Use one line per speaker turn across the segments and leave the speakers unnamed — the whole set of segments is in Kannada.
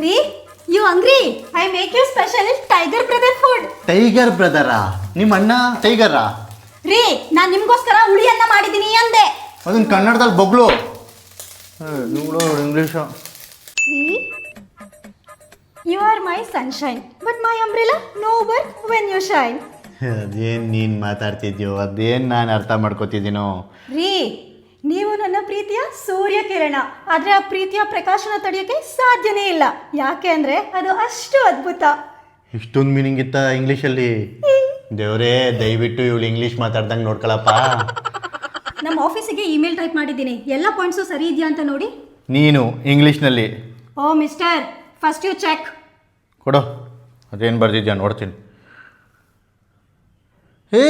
ರೀ you hungry I make you special tiger brother food.
Tiger ಬ್ರದರಾ? ನಿಮ್ಮ ಅಣ್ಣ ಟೈಗರಾ?
ರೀ ನಾನ್ ನಿಮ್ಗೋಸ್ಕರ ಹುಳಿಯನ್ನ ಮಾಡಿದೀನಿ ಅಂದೆ.
ಅದನ್ನ ಕನ್ನಡದಲ್ಲಿ ಬೊಗ್ಳು ನೋಡು ಇಂಗ್ಲೀಷು.
ರೀ you are my sunshine but my umbrella no work when you shine.
ಅದೇನು ನೀನು ಮಾತಾಡ್ತಿದ್ಯೋ, ಅದೇನು ನಾನು ಅರ್ಥ ಮಾಡ್ಕೋತಿದ್ದೀನೋ.
ರೀ ನೀವು ನನ್ನ ಪ್ರೀತಿಯ ಸೂರ್ಯ ಕಿರಣ, ಆದ್ರೆ ಆ ಪ್ರೀತಿಯ ಪ್ರಕಾಶನ ತಡೆಯೋಕೆ ಸಾಧ್ಯನೇ ಇಲ್ಲ. ಯಾಕೆ ಅಂದ್ರೆ ಅದು ಅಷ್ಟು ಅದ್ಭುತ.
ಇಷ್ಟೊಂದು ಮೀನಿಂಗ್ ಇತ್ತ ಇಂಗ್ಲೀಷಲ್ಲಿ? ದೇವರೇ, ದಯವಿಟ್ಟು ಇವಳು ಇಂಗ್ಲೀಷ್ ಮಾತಾಡ್ದಂಗೆ ನೋಡ್ಕೊಳಪ್ಪ.
ನಮ್ಮ ಆಫೀಸಿಗೆ ಇಮೇಲ್ ಟೈಪ್ ಮಾಡಿದ್ದೀನಿ, ಎಲ್ಲ ಪಾಯಿಂಟ್ಸು ಸರಿ ಇದೆಯಾ ಅಂತ ನೋಡಿ.
ನೀನು ಇಂಗ್ಲೀಷ್ನಲ್ಲಿ?
ಓ ಮಿಸ್ಟರ್, ಫಸ್ಟ್ ಯು ಚೆಕ್.
ಕೊಡು, ಅದೇನು ಬರ್ದಿದ್ಯಾ ನೋಡ್ತೀನಿ. ಏ,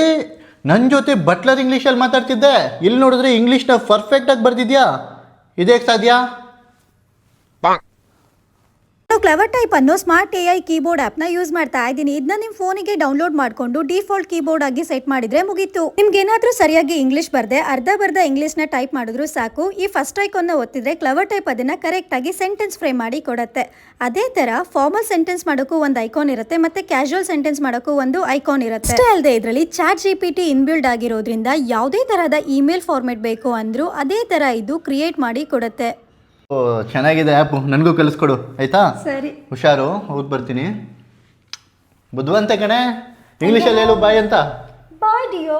ನನ್ನ ಜೊತೆ ಬಟ್ಲರ್ ಇಂಗ್ಲೀಷಲ್ಲಿ ಮಾತಾಡ್ತಿದ್ದೆ, ಇಲ್ಲಿ ನೋಡಿದ್ರೆ ಇಂಗ್ಲೀಷ್ನ ಪರ್ಫೆಕ್ಟಾಗಿ ಬರ್ದಿದ್ಯಾ. ಇದೇಗೆ ಸಾಧ್ಯ?
ನಾನು ಕ್ಲೆವರ್ ಟೈಪ್ ಅನ್ನೋ ಸ್ಮಾರ್ಟ್ AI ಕೀಬೋರ್ಡ್ ಆ್ಯಪ್ನ ಯೂಸ್ ಮಾಡ್ತಾ ಇದ್ದೀನಿ. ಇದನ್ನ ನಿಮ್ಮ ಫೋನಿಗೆ ಡೌನ್ಲೋಡ್ ಮಾಡಿಕೊಂಡು ಡಿಫಾಲ್ಟ್ ಕೀಬೋರ್ಡ್ ಆಗಿ ಸೆಟ್ ಮಾಡಿದ್ರೆ ಮುಗೀತು. ನಿಮ್ಗೆ ಏನಾದರೂ ಸರಿಯಾಗಿ ಇಂಗ್ಲೀಷ್ ಬರ್ದೆ ಅರ್ಧ ಇಂಗ್ಲೀಷ್ನ ಟೈಪ್ ಮಾಡಿದ್ರು ಸಾಕು. ಈ ಫಸ್ಟ್ ಐಕಾನ್ನ ಒತ್ತಿದ್ರೆ ಕ್ಲೆವರ್ ಟೈಪ್ ಅದನ್ನ ಕರೆಕ್ಟಾಗಿ ಸೆಂಟೆನ್ಸ್ ಫ್ರೇಮ್ ಮಾಡಿ ಕೊಡುತ್ತೆ. ಅದೇ ಥರ ಫಾರ್ಮಲ್ ಸೆಂಟೆನ್ಸ್ ಮಾಡೋಕ್ಕೂ ಒಂದು ಐಕಾನ್ ಇರುತ್ತೆ, ಮತ್ತೆ ಕ್ಯಾಶುವಲ್ ಸೆಂಟೆನ್ಸ್ ಮಾಡೋಕ್ಕೂ ಒಂದು ಐಕಾನ್ ಇರುತ್ತೆ. ಅಷ್ಟೇ ಅಲ್ಲದೆ ಇದರಲ್ಲಿ ಚಾಟ್ GPT ಇನ್ಬಿಲ್ಡ್ ಆಗಿರೋದ್ರಿಂದ ಯಾವುದೇ ಥರದ ಇಮೇಲ್ ಫಾರ್ಮೆಟ್ ಬೇಕು ಅಂದರೂ ಅದೇ ಥರ ಇದು ಕ್ರಿಯೇಟ್ ಮಾಡಿ ಕೊಡುತ್ತೆ.
ಓ, ಚೆನ್ನಾಗಿದೆ ಆ್ಯಪು, ನನಗೂ ಕಲಿಸ್ಕೊಡು ಆಯಿತಾ?
ಸರಿ,
ಹುಷಾರು, ಹೋಗಿ ಬರ್ತೀನಿ. ಬುದ್ಧಿವಂತೆ ಕಣೆ, ಇಂಗ್ಲೀಷಲ್ಲಿ ಹೇಳು ಬಾಯ್ ಅಂತ.
ಬಾಯ್ ಡಿಯೋ.